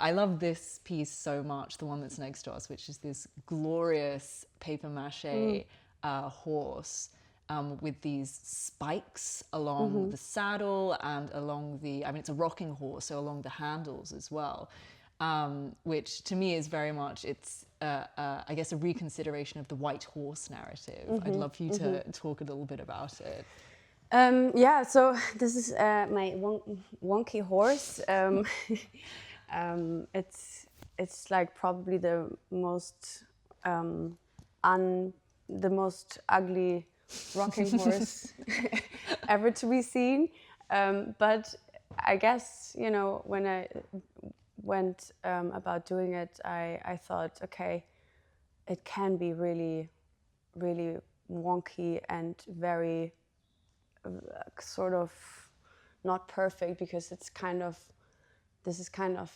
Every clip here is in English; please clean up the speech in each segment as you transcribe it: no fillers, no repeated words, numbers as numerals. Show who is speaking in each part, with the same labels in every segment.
Speaker 1: I love this piece so much, the one that's next to us, which is this glorious paper mache horse with these spikes along the saddle and along the, I mean, it's a rocking horse, so along the handles as well, which to me is very much, it's, I guess, a reconsideration of the white horse narrative. I'd love for you to talk a little bit about it.
Speaker 2: Yeah, so this is my wonky horse. It's like probably the most the most ugly rocking horse ever to be seen. But I guess, you know, when I went about doing it, I thought, okay, it can be really, really wonky and very sort of not perfect, because it's kind of, this is kind of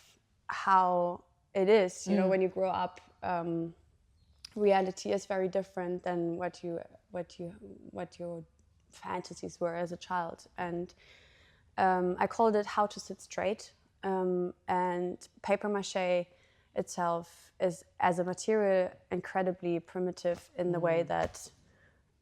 Speaker 2: how it is, you know, when you grow up. Reality is very different than what your fantasies were as a child, and I called it How to Sit Straight. And paper mache itself is, as a material, incredibly primitive in the way that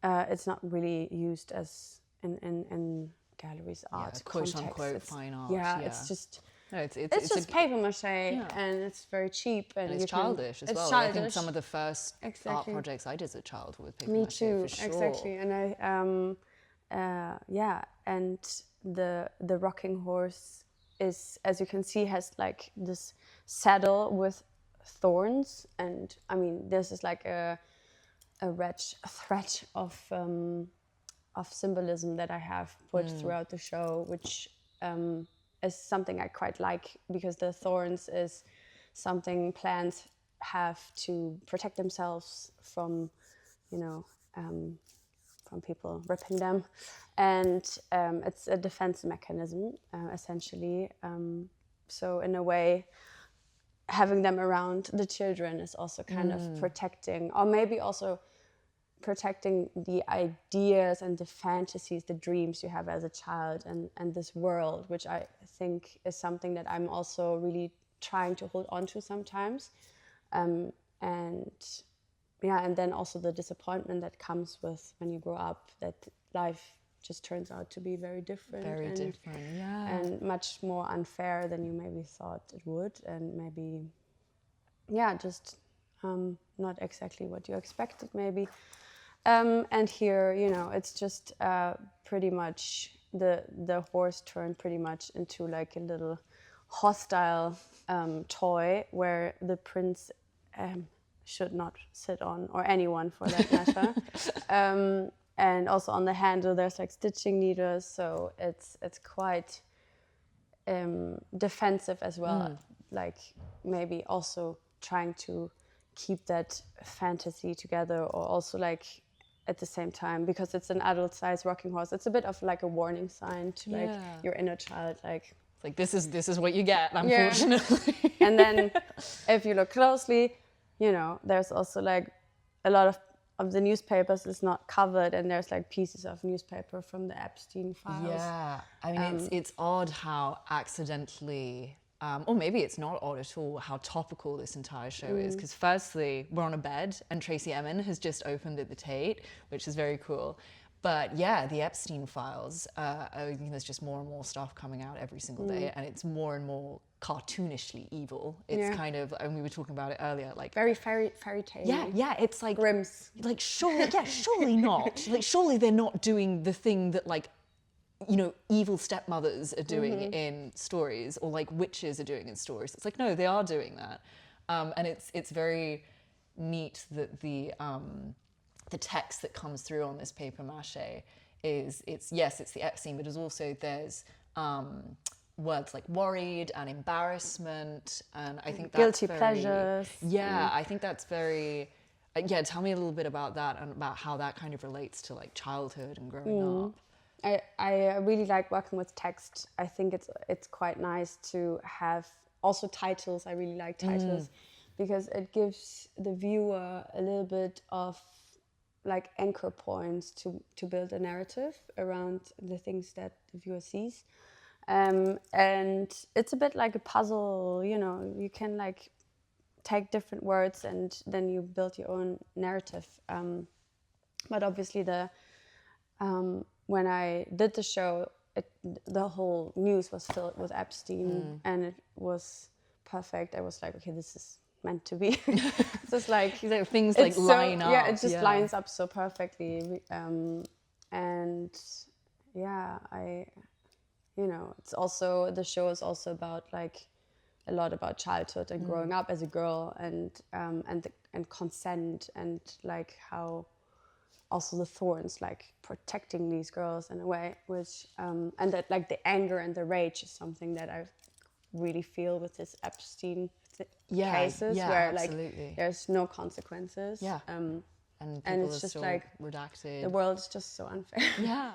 Speaker 2: it's not really used as in galleries, art,
Speaker 1: quote unquote
Speaker 2: it's,
Speaker 1: fine art.
Speaker 2: yeah, it's just.
Speaker 1: No,
Speaker 2: it's just paper mache, and it's very cheap, and
Speaker 1: it's childish as well.
Speaker 2: Childish.
Speaker 1: I think some of the first art projects I did as a child were with paper
Speaker 2: Me
Speaker 1: mache.
Speaker 2: too,
Speaker 1: for sure.
Speaker 2: exactly. And and the rocking horse is, as you can see, has like this saddle with thorns, and I mean, this is like a rich thread of symbolism that I have put throughout the show, which is something I quite like, because the thorns is something plants have to protect themselves from, you know, from people ripping them, and it's a defense mechanism, essentially. So in a way, having them around the children is also kind of protecting, or maybe also protecting the ideas and the fantasies, the dreams you have as a child, and this world, which I think is something that I'm also really trying to hold on to sometimes. And yeah, and then also the disappointment that comes with when you grow up, that life just turns out to be very different.
Speaker 1: Very different, yeah.
Speaker 2: And much more unfair than you maybe thought it would, and maybe, yeah, just not exactly what you expected maybe. And here, you know, it's just pretty much the horse turned pretty much into like a little hostile toy where the prince should not sit on, or anyone for that matter. And also on the handle there's like stitching needles, so it's quite defensive as well, like maybe also trying to keep that fantasy together, or also like at the same time, because it's an adult size rocking horse, it's a bit of like a warning sign to like your inner child, like
Speaker 1: it's like this is what you get, unfortunately.
Speaker 2: Yeah. And then if you look closely, you know, there's also like a lot of the newspapers is not covered, and there's like pieces of newspaper from the Epstein files.
Speaker 1: Yeah, I mean, it's odd how accidentally, or maybe it's not odd at all, how topical this entire show is. Because firstly, we're on a bed, and Tracy Emin has just opened at the Tate, which is very cool. But yeah, the Epstein files, I think there's just more and more stuff coming out every single day, and it's more and more cartoonishly evil. It's kind of, and we were talking about it earlier, like
Speaker 2: very fairy tale.
Speaker 1: Yeah, it's like
Speaker 2: Grimm's.
Speaker 1: Like surely not. Like surely they're not doing the thing that, like, you know, evil stepmothers are doing in stories, or like witches are doing in stories. It's like, no, they are doing that, and it's very neat that the text that comes through on this paper mache is it's the Epstein, but there's words like worried and embarrassment, and I think that's
Speaker 2: guilty pleasures.
Speaker 1: Yeah, I think that's very. Tell me a little bit about that, and about how that kind of relates to like childhood and growing up.
Speaker 2: I really like working with text. I think it's quite nice to have also titles. I really like titles because it gives the viewer a little bit of like anchor points to build a narrative around the things that the viewer sees. And it's a bit like a puzzle, you know, you can like take different words and then you build your own narrative. But obviously when I did the show, the whole news was filled with Epstein, and it was perfect. I was like, okay, this is meant to be. It's just like
Speaker 1: things like line up.
Speaker 2: Yeah, it just lines up so perfectly. And yeah, you know, it's also, the show is also about like a lot about childhood and growing up as a girl, and consent, and like how also the thorns like protecting these girls in a way, which and that like the anger and the rage is something that I really feel with this Epstein cases, where
Speaker 1: absolutely.
Speaker 2: like there's no consequences.
Speaker 1: And people
Speaker 2: and it's
Speaker 1: are
Speaker 2: just
Speaker 1: still
Speaker 2: like
Speaker 1: redacted.
Speaker 2: The world is just so unfair.
Speaker 1: Yeah.